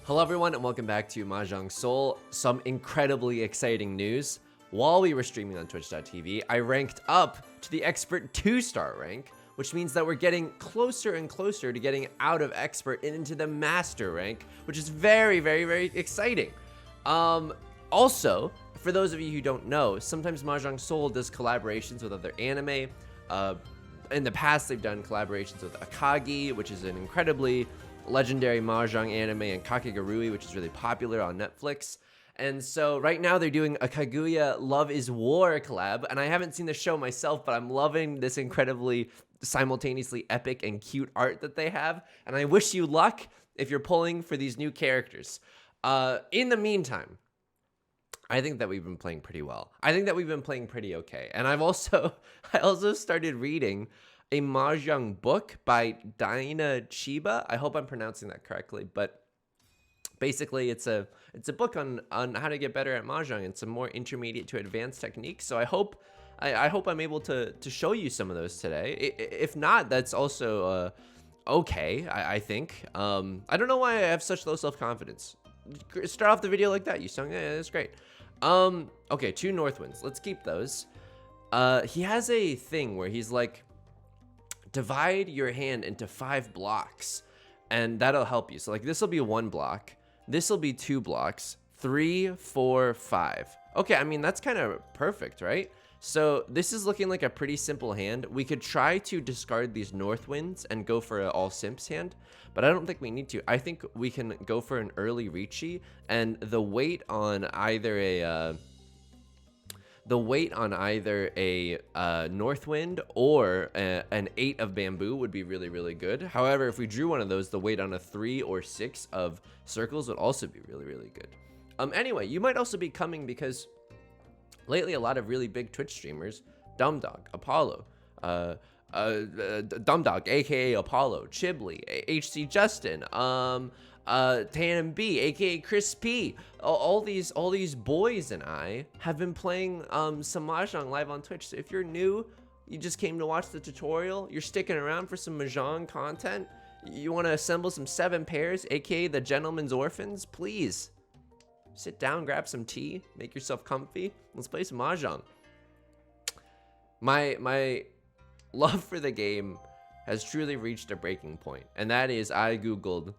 Hello everyone and welcome back to Mahjong Seoul. Some incredibly exciting news. While we were streaming on twitch.tv, I ranked up to the expert 2-star rank, which means that we're getting closer and closer to getting out of expert and into the master rank, which is very, very, very exciting. Also, for those of you who don't know, sometimes Mahjong Seoul does collaborations with other anime. In the past, they've done collaborations with Akagi, which is an incredibly legendary Mahjong anime, and Kakegurui, which is really popular on Netflix. And so right now they're doing a Kaguya Love is War collab, and I haven't seen the show myself, but I'm loving this incredibly simultaneously epic and cute art that they have, and I wish you luck if you're pulling for these new characters. In the meantime, I think that we've been playing pretty well. I think that we've been playing pretty okay. And I also started reading a Mahjong book by Daina Chiba. I hope I'm pronouncing that correctly, but basically it's a book on how to get better at Mahjong and some more intermediate to advanced techniques. So I hope I'm able to show you some of those today. If not, that's also okay, I think. I don't know why I have such low self-confidence. Start off the video like that, Yusung. Yeah, that's great. Okay, 2 Northwinds. Let's keep those. He has a thing where he's like, divide your hand into 5 blocks, and that'll help you. So like this will be 1 block, this will be 2 blocks, 3, 4, 5. Okay, I mean that's kind of perfect, right? So this is looking like a pretty simple hand. We could try to discard these Northwinds and go for an all simps hand, but I don't think we need to. I think we can go for an early Ricci, and the weight on either a Northwind or an 8 of bamboo would be really, really good. However, if we drew one of those, the weight on a 3 or 6 of circles would also be really, really good. Anyway, you might also be coming because lately a lot of really big Twitch streamers, Dumdog, Apollo, Dumdog, aka Apollo, Chibli, HC Justin, Tan B, aka Chris P, all these boys and I have been playing some Mahjong live on Twitch. So if you're new, you just came to watch the tutorial, you're sticking around for some Mahjong content, you want to assemble some 7 pairs, aka the Gentleman's Orphans, please sit down, grab some tea, make yourself comfy, let's play some Mahjong. My love for the game has truly reached a breaking point, and that is I googled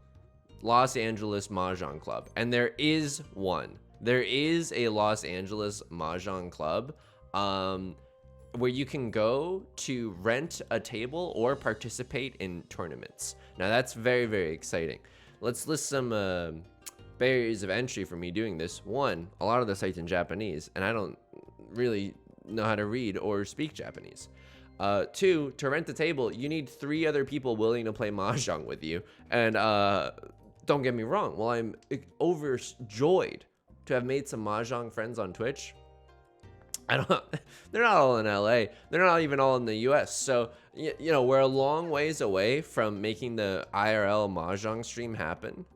Los Angeles Mahjong Club, and there is one. There is a Los Angeles Mahjong Club where you can go to rent a table or participate in tournaments. Now that's very, very exciting. Let's list some barriers of entry for me doing this. 1, a lot of the site's in Japanese, and I don't really know how to read or speak Japanese. 2, to rent the table, you need 3 other people willing to play Mahjong with you. And don't get me wrong, while I'm overjoyed to have made some Mahjong friends on Twitch, they're not all in LA. They're not even all in the US. So, you know, we're a long ways away from making the IRL Mahjong stream happen.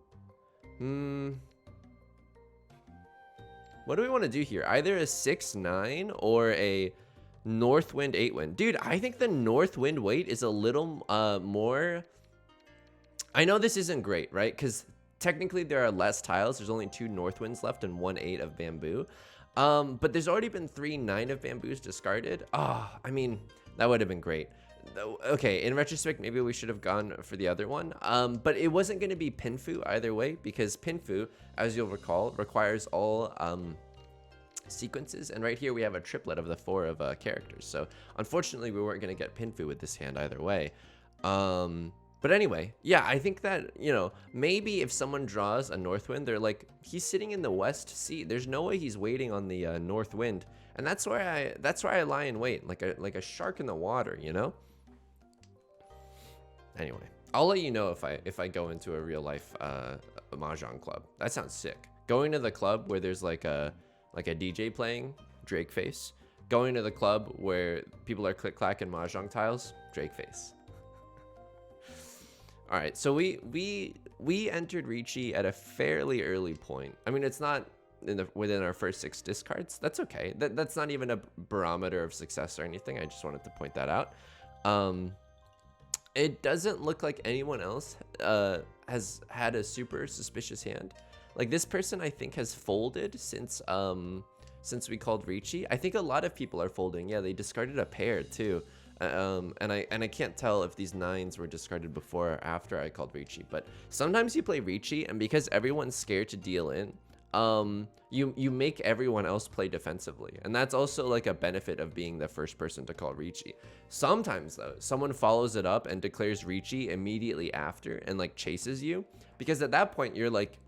What do we want to do here? Either a 6-9 or a Northwind 8-wind. Dude, I think the Northwind weight is a little more. I know this isn't great, right? Because technically there are less tiles. There's only 2 Northwinds left and 1 8 of bamboo. But there's already been 3 9 of bamboos discarded. I mean, that would have been great. Okay, in retrospect, maybe we should have gone for the other one. But it wasn't going to be Pinfu either way, because Pinfu, as you'll recall, requires all sequences, and right here we have a triplet of the 4 of characters. So unfortunately, we weren't going to get Pinfu with this hand either way. But anyway, yeah, I think that, you know, maybe if someone draws a Northwind, they're like, he's sitting in the west seat. There's no way he's waiting on the North Wind, and that's where I lie in wait, like a shark in the water, you know. Anyway, I'll let you know if I go into a real life Mahjong club. That sounds sick. Going to the club where there's like a DJ playing, Drake face. Going to the club where people are click clacking Mahjong tiles, Drake face. All right, so we entered Ricci at a fairly early point. I mean, it's not within our first 6 discards. That's okay. That's not even a barometer of success or anything. I just wanted to point that out. It doesn't look like anyone else has had a super suspicious hand. Like this person, I think, has folded since we called Ricci. I think a lot of people are folding. Yeah, they discarded a pair too. And I can't tell if these 9s were discarded before or after I called Ricci. But sometimes you play Ricci, and because everyone's scared to deal in, you make everyone else play defensively, and that's also like a benefit of being the first person to call Ricci. Sometimes though, someone follows it up and declares Ricci immediately after and like chases you, because at that point you're like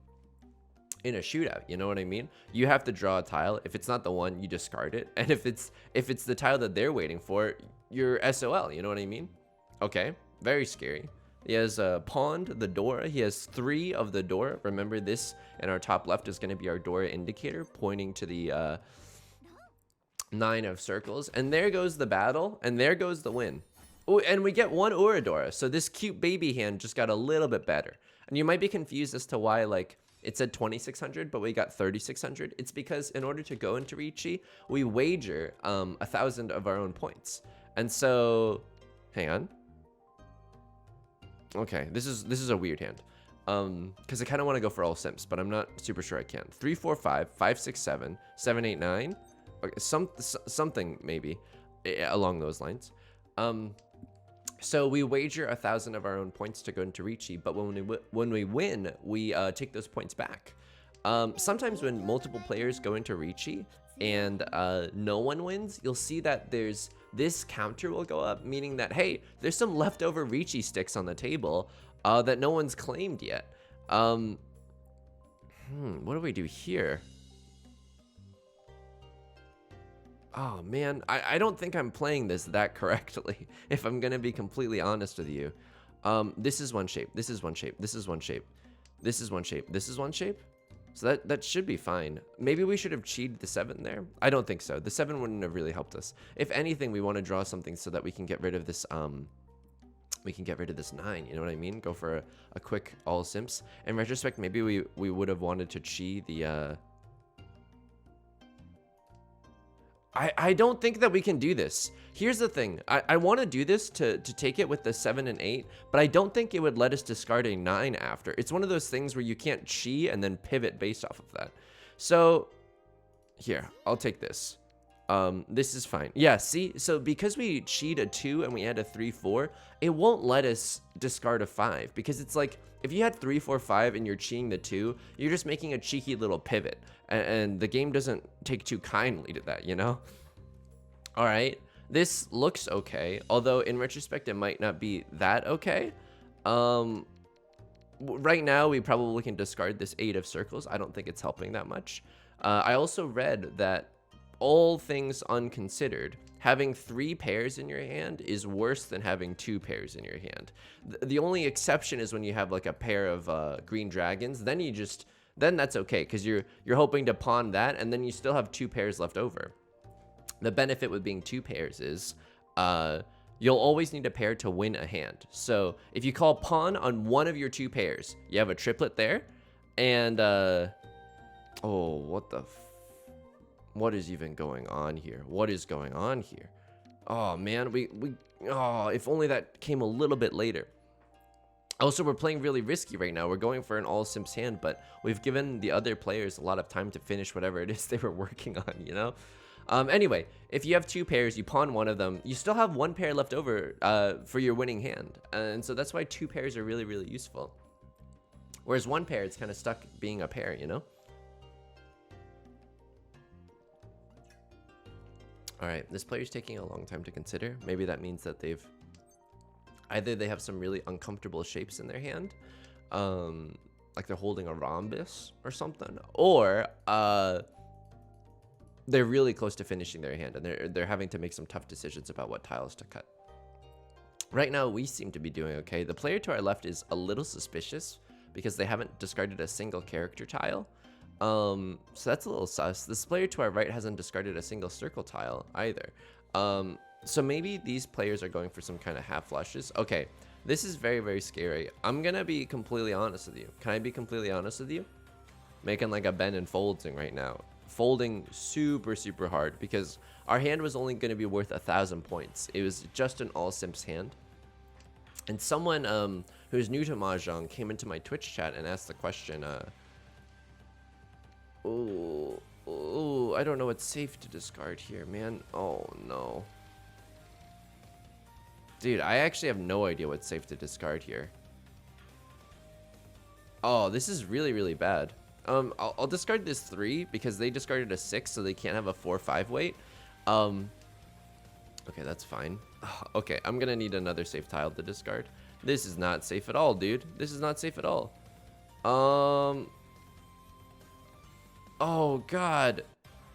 in a shootout, you know what I mean? You have to draw a tile. If it's not the one, you discard it, and if it's the tile that they're waiting for, you're SOL, you know what I mean? Okay, very scary. He has pawned the Dora. He has 3 of the Dora. Remember, this in our top left is going to be our Dora indicator, pointing to the 9 of circles. And there goes the battle, and there goes the win. Oh, and we get 1 Oradora. So this cute baby hand just got a little bit better. And you might be confused as to why, like, it said 2,600, but we got 3,600. It's because in order to go into Ricci, we wager 1,000 of our own points. And so, hang on. Okay, this is a weird hand, because I kind of want to go for all simps, but I'm not super sure I can. 3, 4, 5, 5, 6, 7, 7, 8, 9. Okay, something maybe along those lines. So we wager 1,000 of our own points to go into Ricci, but when we win, we take those points back. Sometimes when multiple players go into Ricci and no one wins, you'll see that there's this counter will go up, meaning that, hey, there's some leftover Ricci sticks on the table that no one's claimed yet. What do we do here? Oh man, I don't think I'm playing this that correctly, if I'm gonna be completely honest with you. This is one shape, this is one shape, this is one shape, this is one shape, this is one shape. So that should be fine. Maybe we should have cheated the 7 there. I don't think so. The 7 wouldn't have really helped us. If anything, we want to draw something so that we can get rid of this 9, you know what I mean? Go for a quick all simps. In retrospect, maybe we would have wanted to chi the I don't think that we can do this. Here's the thing. I want to do this to take it with the 7 and 8, but I don't think it would let us discard a 9 after. It's one of those things where you can't chi and then pivot based off of that. So here, I'll take this. This is fine. Yeah, see? So because we chi'd a 2 and we had a 3, 4, it won't let us discard a 5, because it's like, if you had 3, 4, 5 and you're chiing the 2, you're just making a cheeky little pivot, and the game doesn't take too kindly to that, you know? All right, this looks okay, although in retrospect, it might not be that okay. Right now, we probably can discard this 8 of circles. I don't think it's helping that much. I also read that all things unconsidered, having 3 pairs in your hand is worse than having 2 pairs in your hand. The only exception is when you have like a pair of green dragons. Then that's okay, because you're hoping to pawn that, and then you still have 2 pairs left over. The benefit with being 2 pairs is you'll always need a pair to win a hand. So if you call pawn on one of your 2 pairs, you have a triplet there, and oh, what is even going on here? What is going on here? Oh man, oh, if only that came a little bit later. Also, we're playing really risky right now. We're going for an all simps hand, but we've given the other players a lot of time to finish whatever it is they were working on, you know? Anyway, if you have 2 pairs, you pawn one of them, you still have 1 pair left over for your winning hand. And so that's why 2 pairs are really, really useful. Whereas 1 pair, it's kind of stuck being a pair, you know? All right, this player's taking a long time to consider. Maybe that means that either they have some really uncomfortable shapes in their hand, like they're holding a rhombus or something, or they're really close to finishing their hand, and they're having to make some tough decisions about what tiles to cut. Right now, we seem to be doing okay. The player to our left is a little suspicious because they haven't discarded a single character tile. So that's a little sus. This player to our right hasn't discarded a single circle tile either. So maybe these players are going for some kind of half flushes. Okay, this is very, very scary. I'm gonna be completely honest with you. Can I be completely honest with you? Making like a bend and folding right now. Folding super, super hard because our hand was only gonna be worth 1,000 points. It was just an all simps hand. And someone who's new to Mahjong came into my Twitch chat and asked the question, oh, I don't know what's safe to discard here, man. Oh, no. Dude, I actually have no idea what's safe to discard here. Oh, this is really, really bad. I'll discard this 3 because they discarded a 6, so they can't have a 4-5 weight. Okay, that's fine. Okay, I'm gonna need another safe tile to discard. This is not safe at all, dude. This is not safe at all. Oh, God.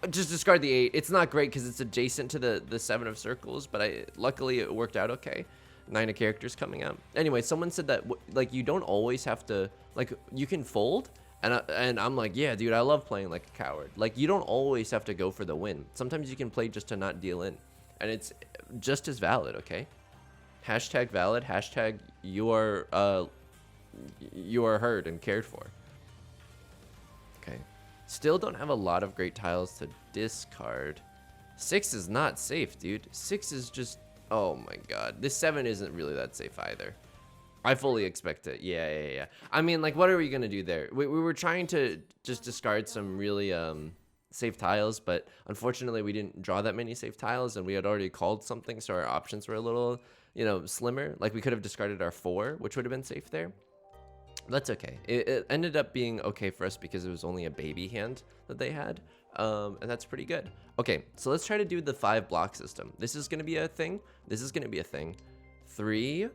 Just discard the 8. It's not great because it's adjacent to the 7 of circles, but luckily it worked out okay. 9 of characters coming out. Anyway, someone said that, like, you don't always have to, like, you can fold. And I'm like, yeah, dude, I love playing like a coward. Like, you don't always have to go for the win. Sometimes you can play just to not deal in. And it's just as valid, okay? Hashtag valid. Hashtag you are heard and cared for. Okay. Still don't have a lot of great tiles to discard. 6 is not safe, dude. 6 is just, oh my god. This 7 isn't really that safe either. I fully expect it. Yeah. I mean, like, what are we gonna do there? We were trying to just discard some really safe tiles, but unfortunately we didn't draw that many safe tiles, and we had already called something, so our options were a little, you know, slimmer. Like, we could have discarded our 4, which would have been safe there. That's okay. It ended up being okay for us because it was only a baby hand that they had, and that's pretty good. Okay, so let's try to do the 5 block system. This is gonna be a thing. This is gonna be a thing. 3,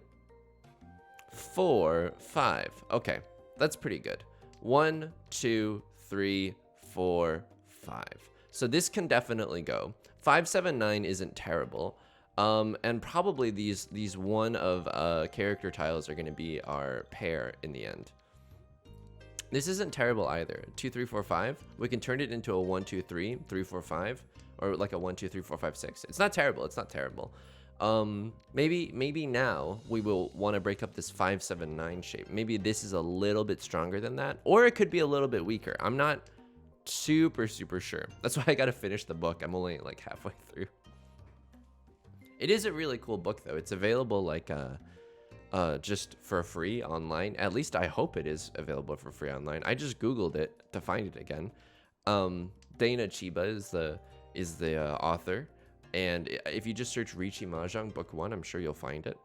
4, 5. Okay, that's pretty good. 1, 2, 3, 4, 5. So this can definitely go. 5, 7, 9 isn't terrible. And probably these one of character tiles are going to be our pair in the end. This isn't terrible either. 2, 3, 4, 5. We can turn it into a 1, 2, 3, 3, 4, 5, or like a 1, 2, 3, 4, 5, 6. It's not terrible. It's not terrible. Maybe now we will want to break up this 5, 7, 9 shape. Maybe this is a little bit stronger than that, or it could be a little bit weaker. I'm not super sure. That's why I got to finish the book. I'm only like halfway through. It is a really cool book though. It's available like just for free online. At least I hope it is available for free online. I just Googled it to find it again. Dana Chiba is the author. And if you just search Riichi Mahjong Book 1, I'm sure you'll find it.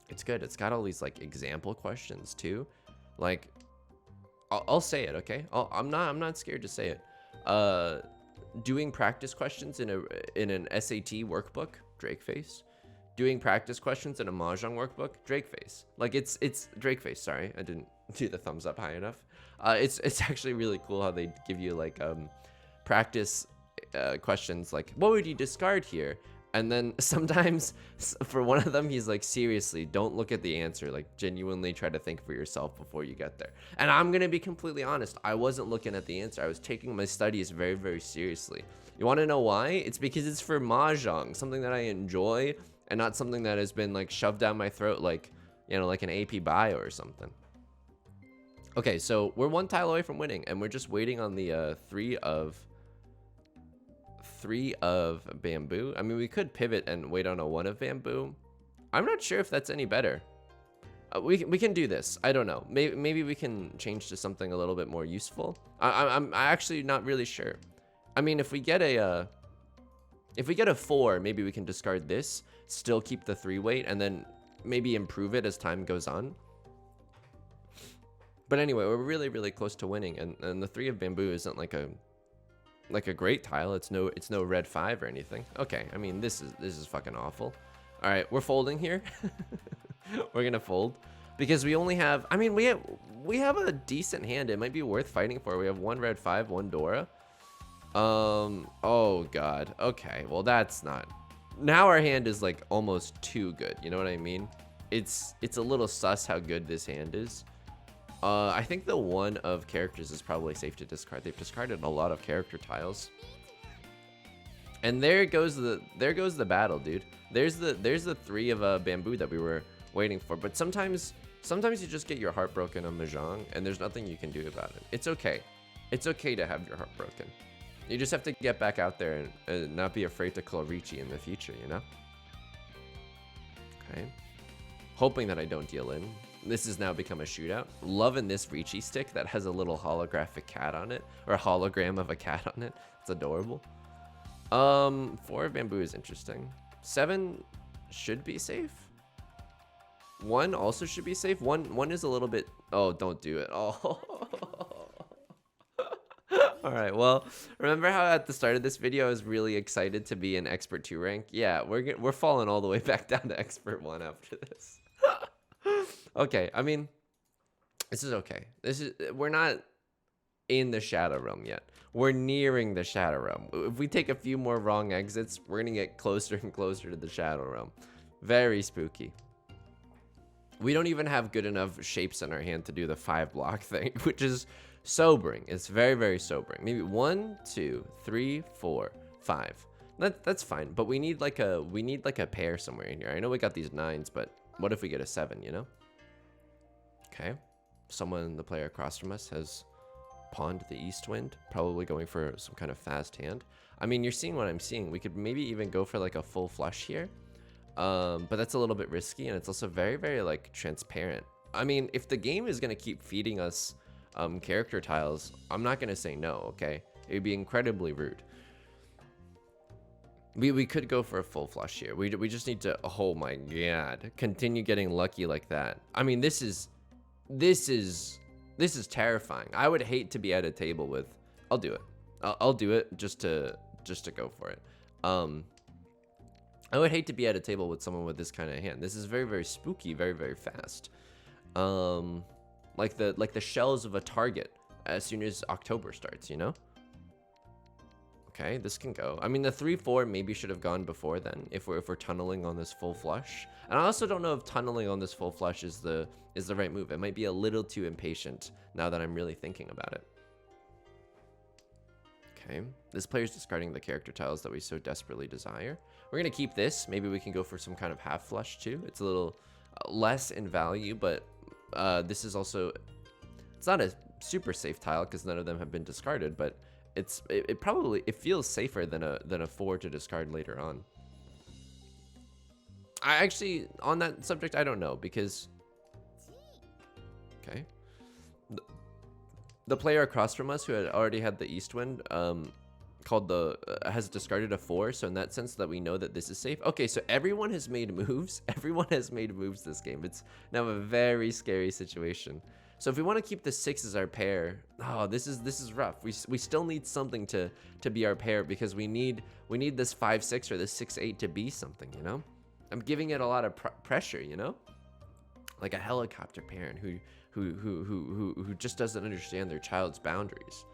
It's good. It's got all these like example questions too. Like, I'll say it, okay? I'm not scared to say it. Doing practice questions in an SAT workbook, Drake face. Doing practice questions in a Mahjong workbook, Drake face. Like, it's Drake face. Sorry, I didn't do the thumbs up high enough. It's actually really cool how they give you like practice questions like, what would you discard here? And then sometimes for one of them, he's like, seriously, don't look at the answer. Like, genuinely try to think for yourself before you get there. And I'm going to be completely honest. I wasn't looking at the answer. I was taking my studies very seriously. You want to know why? It's because it's for Mahjong, something that I enjoy and not something that has been like shoved down my throat, like, you know, like an AP bio or something. Okay, so we're 1 tile away from winning, and we're just waiting on the 3 of bamboo. I mean, we could pivot and wait on a 1 of bamboo. I'm not sure if that's any better. We can do this. I don't know. Maybe we can change to something a little bit more useful. I'm actually not really sure. I mean, if we get a 4, maybe we can discard this, still keep the 3 weight, and then maybe improve it as time goes on. But anyway, we're really close to winning, and the 3 of bamboo isn't like a great tile. It's no red 5 or anything. Okay, I mean, this is fucking awful. All right, we're folding here. We're gonna fold because we only have, I mean, we have a decent hand. It might be worth fighting for. We have 1 red 5, 1 Dora. Oh god. Okay, well, that's not, now our hand is like almost too good, you know what I mean? It's a little sus how good this hand is. I think the 1 of characters is probably safe to discard. They've discarded a lot of character tiles. And there goes the battle, dude. There's the 3 of bamboo that we were waiting for. But sometimes you just get your heart broken on Mahjong, and there's nothing you can do about it. It's okay. It's okay to have your heart broken. You just have to get back out there and not be afraid to call Riichi in the future, you know? Okay. hoping that I don't deal in. This has now become a shootout. Loving this Ricci stick that has a little holographic cat on it, or a hologram of a cat on it. It's adorable. 4 bamboo is interesting. 7 should be safe. 1 also should be safe. One is a little bit. Oh, don't do it. Oh. All right. Well, remember how at the start of this video I was really excited to be an expert 2 rank? Yeah, we're falling all the way back down to expert 1 after this. Okay. I mean, this is okay. We're not in the shadow realm yet. We're nearing the shadow realm. If we take a few more wrong exits, we're gonna get closer and closer to the shadow realm. Very spooky. We don't even have good enough shapes in our hand to do the 5 block thing, which is sobering. It's very, very sobering. Maybe 1, 2, 3, 4, 5. That's fine, but we need like a pair somewhere in here. I know we got these 9s, but what if we get a 7, you know? Okay. Someone, the player across from us, has pawned the east wind, probably going for some kind of fast hand. I mean, you're seeing what I'm seeing. We could maybe even go for like a full flush here. But that's a little bit risky, and it's also very, very like transparent. I mean, if the game is going to keep feeding us character tiles, I'm not going to say no, okay? It would be incredibly rude. We could go for a full flush here. We just need to, oh my god, continue getting lucky like that. I mean, this is terrifying. I would hate to be at a table with, I'll do it. I'll do it just to go for it. I would hate to be at a table with someone with this kind of hand. This is very, very spooky, very, very fast. Like the shells of a target as soon as October starts, you know? Okay, this can go. I mean, the 3-4 maybe should have gone before then if we're tunneling on this full flush. And I also don't know if tunneling on this full flush is the right move. It might be a little too impatient now that I'm really thinking about it. Okay, this player's discarding the character tiles that we so desperately desire. We're gonna keep this. Maybe we can go for some kind of half flush too. It's a little less in value, but this is also, it's not a super safe tile because none of them have been discarded, but it probably feels safer than a 4 to discard later on. I actually, on that subject, I don't know, because okay, the player across from us who had already had the east wind has discarded a 4, so in that sense that we know that this is safe. Okay, so everyone has made moves. Everyone has made moves this game. It's now a very scary situation. So if we want to keep the 6 as our pair, oh, this is rough. We still need something to be our pair, because we need this 5-6 or this 6-8 to be something, you know? I'm giving it a lot of pressure, you know? Like a helicopter parent who just doesn't understand their child's boundaries.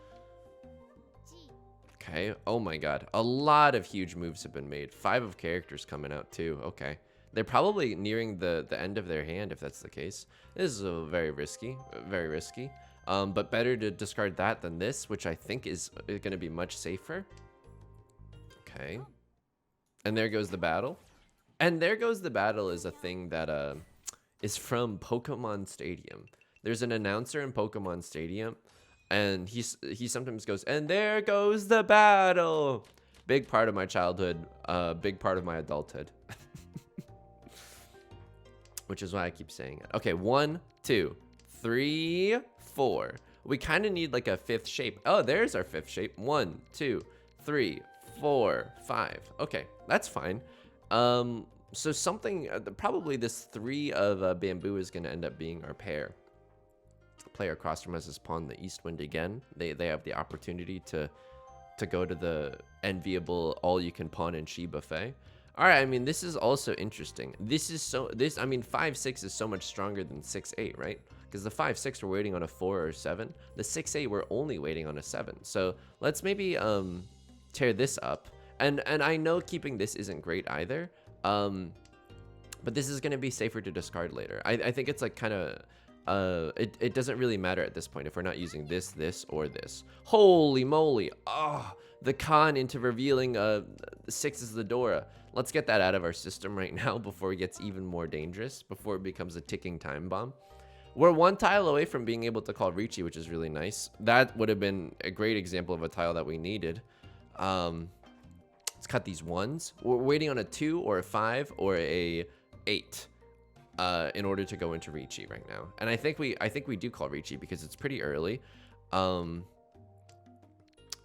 Okay, oh my god. A lot of huge moves have been made. 5 of characters coming out too. Okay. They're probably nearing the end of their hand if that's the case. This is very risky, very risky. But better to discard that than this, which I think is going to be much safer. Okay. And there goes the battle. And there goes the battle is a thing that is from Pokemon Stadium. There's an announcer in Pokemon Stadium, and he sometimes goes, "And there goes the battle." Big part of my childhood, big part of my adulthood. Which is why I keep saying it. Okay, 1, 2, 3, 4. We kind of need like a 5th shape. Oh, there's our 5th shape. 1, 2, 3, 4, 5. Okay, that's fine. So something, probably this 3 of bamboo is going to end up being our pair. Player across from us has pawned the east wind again. They have the opportunity to go to the enviable all-you-can pawn and she buffet. All right, I mean, this is also interesting. I mean, 5-6 is so much stronger than 6-8, right? Because the 5-6 we're waiting on a 4 or 7. The 6-8 we're only waiting on a 7. So let's maybe tear this up. And I know keeping this isn't great either. But this is going to be safer to discard later. I think it's like kind of, it doesn't really matter at this point if we're not using this, or this. Holy moly. Oh, the con into revealing 6 is the Dora. Let's get that out of our system right now before it gets even more dangerous, before it becomes a ticking time bomb. We're 1 tile away from being able to call Ricci, which is really nice. That would have been a great example of a tile that we needed. Let's cut these 1s. We're waiting on a 2 or a 5 or a 8. in order to go into Ricci right now. And I think we do call Ricci because it's pretty early.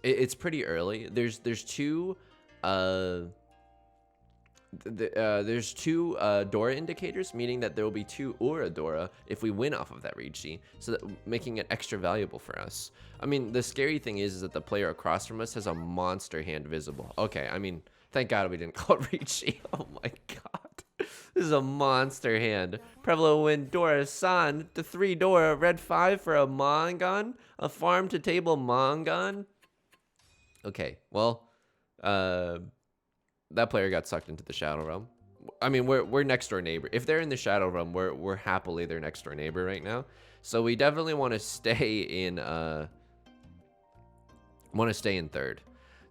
It's pretty early. There's two there's two Dora indicators, meaning that there will be 2 Ura Dora if we win off of that Ricci, so that making it extra valuable for us. I mean, the scary thing is that the player across from us has a monster hand visible. Okay, I mean, thank God we didn't call Ricci. Oh my God. This is a monster hand. Prevlo will win Dora-san to 3 Dora, red 5 for a Mongon, a farm to table Mongon. Okay, well, that player got sucked into the Shadow Realm. I mean, we're next door neighbor. If they're in the Shadow Realm, we're happily their next door neighbor right now. So we definitely want to stay in third.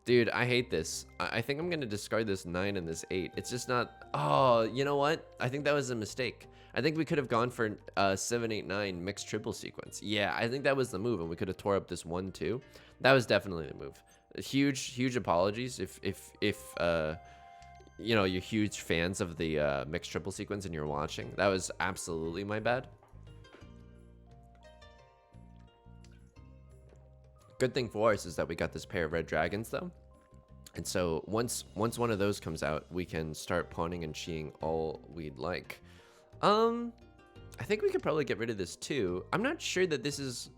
Dude, I hate this. I think I'm gonna discard this 9 and this 8. It's just not. Oh, you know what? I think that was a mistake. I think we could have gone for 7, 8, 9 mixed triple sequence. Yeah, I think that was the move, and we could have tore up this 1, 2. That was definitely the move. Huge apologies if you know, you're huge fans of the mixed triple sequence and you're watching. That was absolutely my bad. Good thing for us is that we got this pair of red dragons though, and so once one of those comes out, we can start pawning and cheating all we'd like. I think we could probably get rid of this too. I'm not sure that this is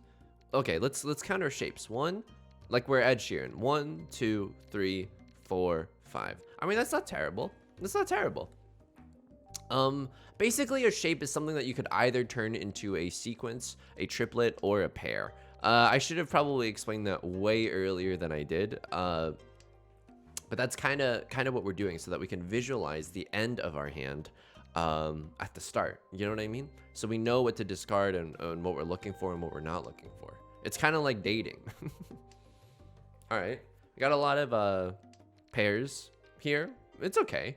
okay. Let's count our shapes. 1, like we're Ed Sheeran. 1, 2, 3, 4, 5. I mean, that's not terrible. That's not terrible. Basically a shape is something that you could either turn into a sequence, a triplet, or a pair. I should have probably explained that way earlier than I did. But that's kind of what we're doing so that we can visualize the end of our hand at the start. You know what I mean? So we know what to discard and what we're looking for and what we're not looking for. It's kind of like dating. All right, we got a lot of pairs here. It's okay.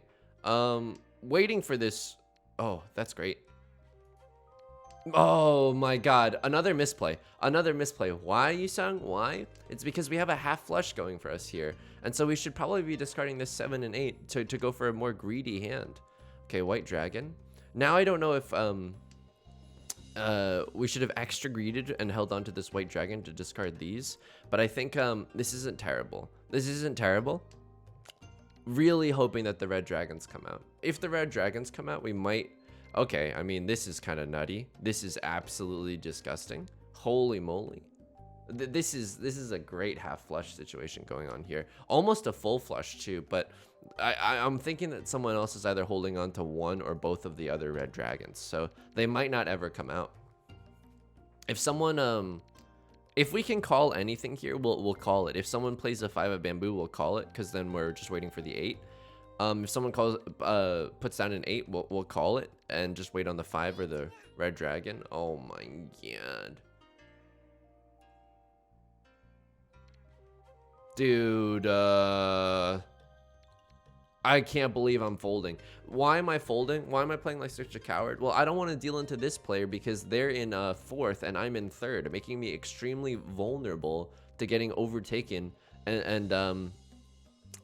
Waiting for this. Oh, that's great. Oh my God, another misplay. Another misplay. Why, Yusung? Why? It's because we have a half flush going for us here, and so we should probably be discarding this 7 and 8 to go for a more greedy hand. Okay, white dragon. Now I don't know if we should have extra greeded and held on to this white dragon to discard these, but I think this isn't terrible. This isn't terrible. Really hoping that the red dragons come out. If the red dragons come out, we might. Okay, I mean, this is kind of nutty. This is absolutely disgusting. Holy moly. This is a great half flush situation going on here. Almost a full flush too, but I'm thinking that someone else is either holding on to one or both of the other red dragons, so they might not ever come out. If someone if we can call anything here, we'll call it. If someone plays a 5 of bamboo, we'll call it, because then we're just waiting for the 8. If someone puts down an 8, we'll call it and just wait on the 5 or the red dragon. Oh my God. Dude, I can't believe I'm folding. Why am I folding? Why am I playing like such a coward? Well, I don't want to deal into this player because they're in 4th and I'm in 3rd, making me extremely vulnerable to getting overtaken and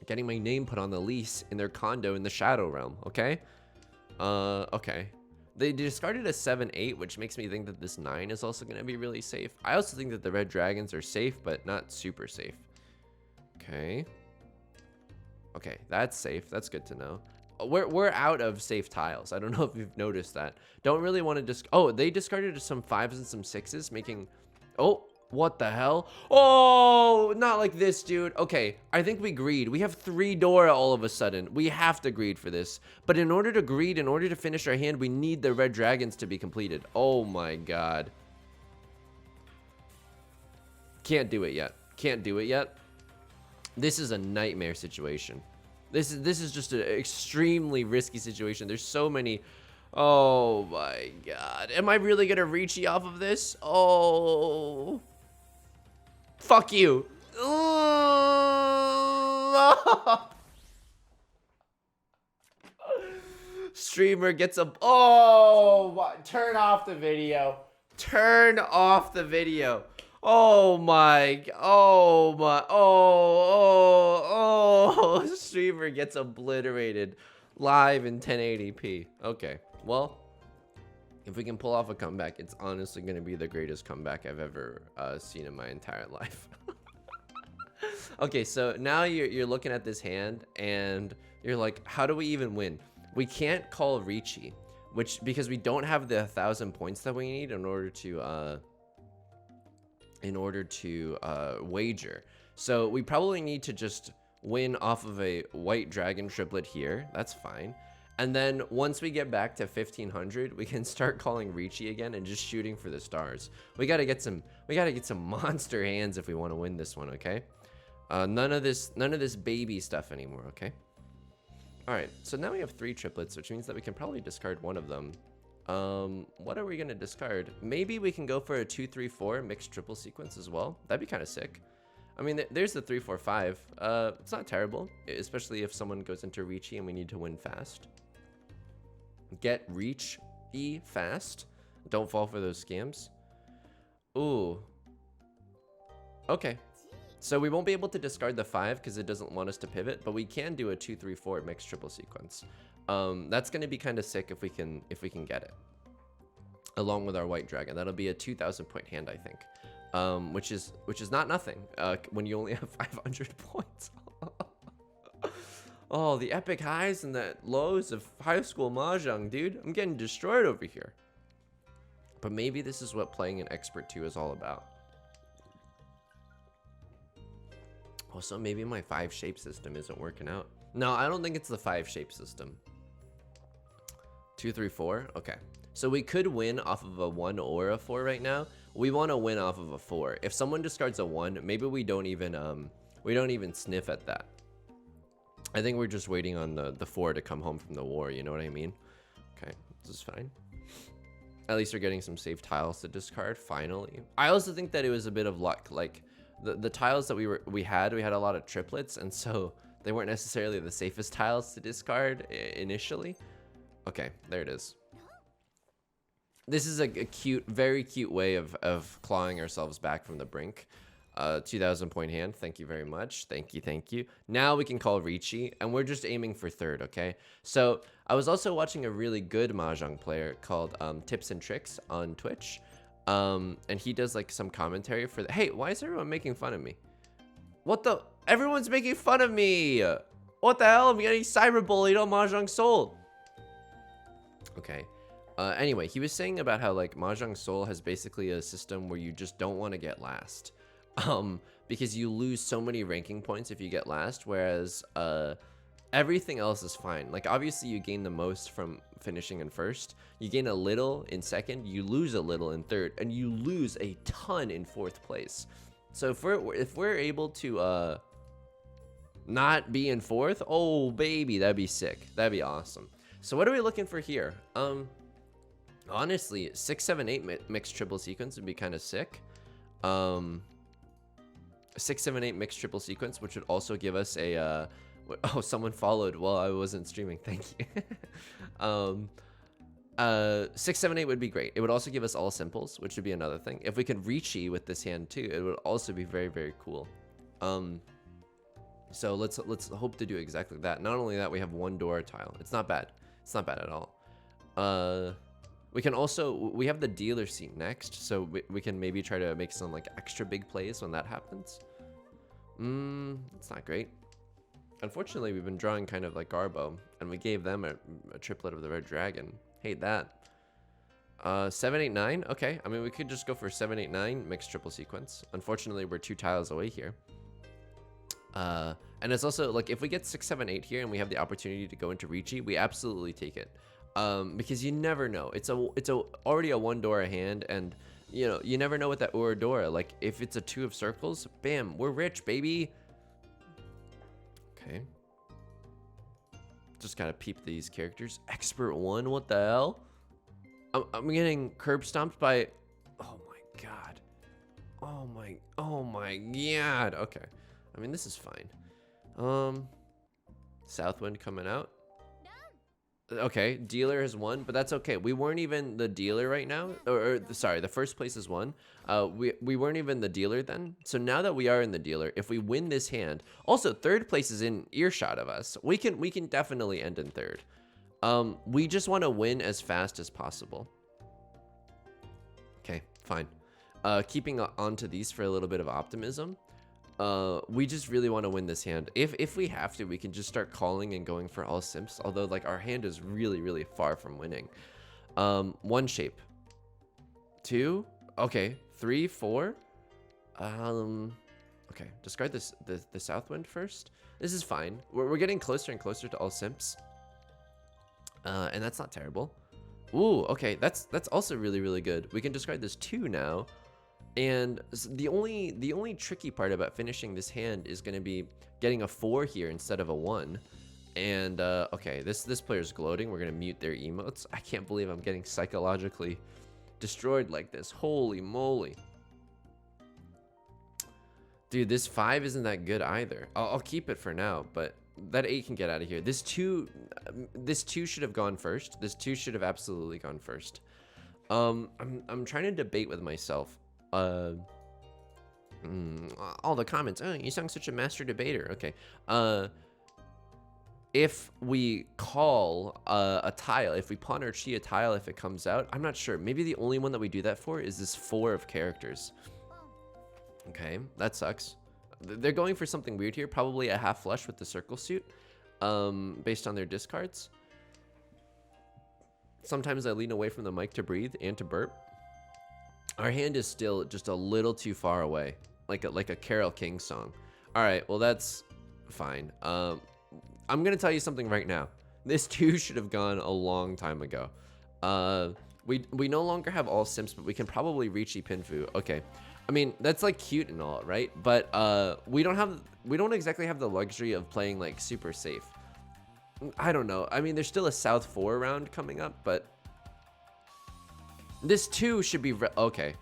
getting my name put on the lease in their condo in the Shadow Realm, okay? Okay. They discarded a 7-8, which makes me think that this 9 is also going to be really safe. I also think that the red dragons are safe, but not super safe. Okay. Okay, that's safe. That's good to know. We're out of safe tiles. I don't know if you've noticed that. Don't really want to oh, they discarded some 5s and some 6s, making... Oh, what the hell? Oh, not like this, dude. Okay, I think we greed. We have 3 Dora all of a sudden. We have to greed for this. But in order to greed, in order to finish our hand, we need the red dragons to be completed. Oh my God. Can't do it yet. Can't do it yet. This is a nightmare situation. This is just an extremely risky situation. There's so many. Oh my God. Am I really gonna reach off of this? Oh. Fuck you. Streamer gets a. Oh, turn off the video. Turn off the video. Oh my, streamer gets obliterated live in 1080p. Okay, well, If we can pull off a comeback, it's honestly going to be the greatest comeback I've ever seen in my entire life. Okay, so now you're looking at this hand and you're like, how do we even win? We can't call Ricci, because we don't have the 1,000 points that we need in order to wager. So we probably need to just win off of a white dragon triplet here. That's fine. And then once we get back to 1,500, we can start calling Ricci again and just shooting for the stars. We gotta get some monster hands if we want to win this one, okay? None of this baby stuff anymore, okay? All right, so now we have 3 triplets, which means that we can probably discard one of them. What are we gonna discard? Maybe we can go for a 2-3-4 mixed triple sequence as well. That'd be kind of sick. I mean, there's the 3-4-5. It's not terrible, especially if someone goes into Ricci and we need to win fast. Get reach E fast. Don't fall for those scams. Ooh. Okay. So we won't be able to discard the 5 because it doesn't want us to pivot, but we can do a 2-3-4 mixed triple sequence. That's going to be kind of sick if we can get it. Along with our white dragon, that'll be a 2,000 point hand, I think. Which is not nothing when you only have 500 points. Oh, the epic highs and the lows of high school Mahjong, dude. I'm getting destroyed over here. But maybe this is what playing an Expert 2 is all about. Also, maybe my 5 shape system isn't working out. No, I don't think it's the 5 shape system. 2, 3, 4. Okay. So we could win off of a 1 or a 4 right now. We want to win off of a 4. If someone discards a 1, maybe we don't even sniff at that. I think we're just waiting on the 4 to come home from the war, you know what I mean? Okay, this is fine. At least we're getting some safe tiles to discard, finally. I also think that it was a bit of luck. Like, the tiles that we had a lot of triplets, and so they weren't necessarily the safest tiles to discard initially. Okay, there it is. This is a cute, very cute way of clawing ourselves back from the brink. 2,000 point hand. Thank you very much. Thank you. Now we can call Ricci, and we're just aiming for 3rd, okay? So I was also watching a really good Mahjong player called Tips and Tricks on Twitch. And he does like some commentary for the— hey, why is everyone making fun of me? What the— everyone's making fun of me! What the hell? I'm getting cyberbullied on Mahjong Soul. Okay. Anyway, he was saying about how like Mahjong Soul has basically a system where you just don't want to get last. Because you lose so many ranking points if you get last, whereas everything else is fine. Like, obviously you gain the most from finishing in 1st, you gain a little in 2nd, you lose a little in 3rd, and you lose a ton in 4th place. So if we're able to not be in 4th, oh baby, that'd be sick. That'd be awesome. So what are we looking for here? Honestly, 6, 7, 8 mixed triple sequence would be kind of sick. 6, 7, 8 mixed triple sequence, which would also give us a oh, someone followed while I wasn't streaming. Thank you. 6, 7, 8 would be great. It would also give us all simples, which would be another thing. If we could Ricci with this hand too, it would also be very, very cool. So let's hope to do exactly that. Not only that, we have 1 door tile. It's not bad. It's not bad at all. We can also— we have the dealer seat next, so we can maybe try to make some like extra big plays when that happens. It's not great. Unfortunately, we've been drawing kind of like Garbo, and we gave them a triplet of the red dragon. Hate that. 7, 8, 9. Okay, I mean, we could just go for 7, 8, 9 mixed triple sequence. Unfortunately, we're 2 tiles away here. And it's also like, if we get 6, 7, 8 here and we have the opportunity to go into Ricci, we absolutely take it. Because you never know. It's already a 1 door hand, and you know, you never know with that Ourodora. Like, if it's a 2 of circles, bam, we're rich, baby. Okay. Just gotta peep these characters. Expert 1, what the hell? I'm getting curb stomped by— oh my god. Oh my god. Okay. I mean, this is fine. Southwind coming out. Okay, dealer has won, but that's okay. We weren't even the dealer right now, sorry, the first place is won. We weren't even the dealer then. So now that we are in the dealer, if we win this hand— also 3rd place is in earshot of us. We can definitely end in 3rd. We just want to win as fast as possible. fine. Keeping on to these for a little bit of optimism. We just really want to win this hand. If we have to, we can just start calling and going for all simps. Although, like, our hand is really far from winning. 1 shape. 2. Okay. 3, 4. Okay. Discard this the south wind first. This is fine. We're getting closer and closer to all simps. And that's not terrible. Ooh, okay. That's also really good. We can discard this 2 now. And the only tricky part about finishing this hand is going to be getting a 4 here instead of a 1. And okay, this player's gloating. We're going to mute their emotes. I can't believe I'm getting psychologically destroyed like this. Holy moly. Dude, this 5 isn't that good either. I'll keep it for now, but that 8 can get out of here. This 2 should have gone first. This 2 should have absolutely gone first. I'm trying to debate with myself. All the comments. Oh, you sound such a master debater. Okay. If we call a tile, if we pawn our chi a tile, if it comes out, I'm not sure. Maybe the only one that we do that for is this 4 of characters. Okay, that sucks. They're going for something weird here. Probably a half flush with the circle suit, based on their discards. Sometimes I lean away from the mic to breathe and to burp. Our hand is still just a little too far away, like a Carole King song. All right, well that's fine. I'm gonna tell you something right now. This 2 should have gone a long time ago. We no longer have all simps, but we can probably reach Ipinfu. Okay, I mean that's like cute and all, right? But we don't exactly have the luxury of playing like super safe. I don't know. I mean, there's still a South 4 round coming up, but this 2 should be okay.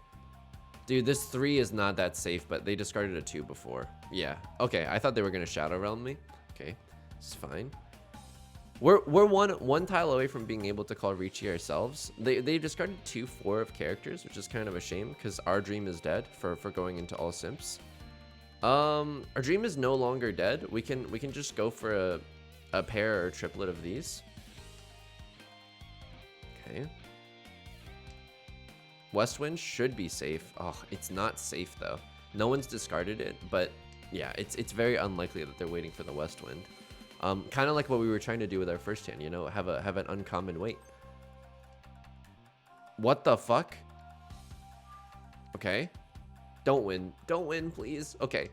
Dude, this 3 is not that safe, but they discarded a 2 before. Yeah. Okay, I thought they were gonna Shadow Realm me. Okay, it's fine. We're one tile away from being able to call Ricci ourselves. They discarded 2 4 of characters, which is kind of a shame because our dream is dead for going into all simps. Our dream is no longer dead. We can just go for a pair or a triplet of these. Okay. Westwind should be safe. Oh, it's not safe though. No one's discarded it, but yeah, it's very unlikely that they're waiting for the Westwind. Kind of like what we were trying to do with our first hand, you know, have an uncommon wait. What the fuck? Okay. Don't win, please. Okay.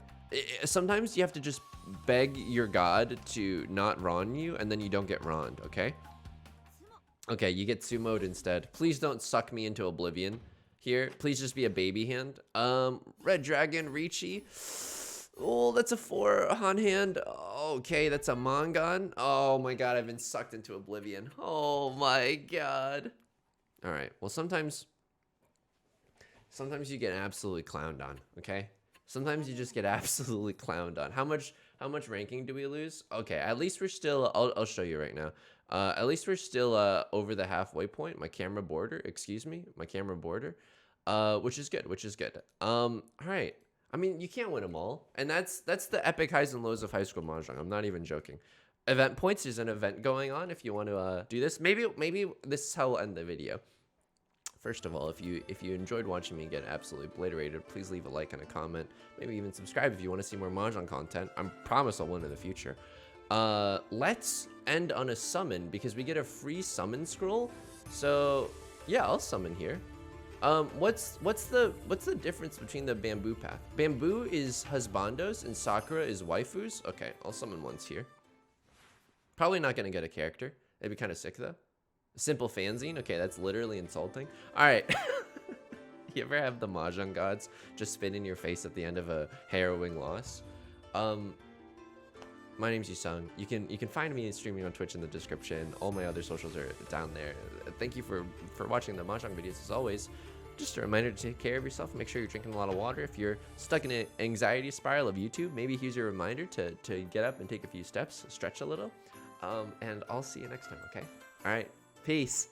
Sometimes you have to just beg your god to not Ron you, and then you don't get Roned, okay? Okay, you get sumoed instead. Please don't suck me into oblivion here. Please just be a baby hand. Red Dragon, Ricci. Oh, that's a 4 on hand. Okay, that's a Mongon. Oh my god, I've been sucked into oblivion. Oh my god. All right, well, sometimes you get absolutely clowned on, okay? Sometimes you just get absolutely clowned on. How much ranking do we lose? Okay, at least we're still, I'll show you right now. At least we're still over the halfway point. My camera border, which is good. All right. I mean, you can't win them all, and that's the epic highs and lows of high school mahjong. I'm not even joking. Event points is an event going on. If you want to do this, maybe this is how we'll end the video. First of all, if you enjoyed watching me get absolutely obliterated, please leave a like and a comment. Maybe even subscribe if you want to see more mahjong content. I promise I'll win in the future. Let's end on a summon because we get a free summon scroll. So yeah, I'll summon here. What's the difference between the bamboo path? Bamboo is husbandos and Sakura is waifus. Okay, I'll summon once here. Probably not gonna get a character. It'd be kind of sick though. Simple fanzine. Okay, that's literally insulting. All right. You ever have the mahjong gods just spit in your face at the end of a harrowing loss? My name's Yusung. You can find me streaming on Twitch in the description. All my other socials are down there. Thank you for watching the mahjong videos as always. Just a reminder to take care of yourself. Make sure you're drinking a lot of water. If you're stuck in an anxiety spiral of YouTube, maybe here's your reminder to get up and take a few steps, stretch a little. And I'll see you next time, okay? All right, peace.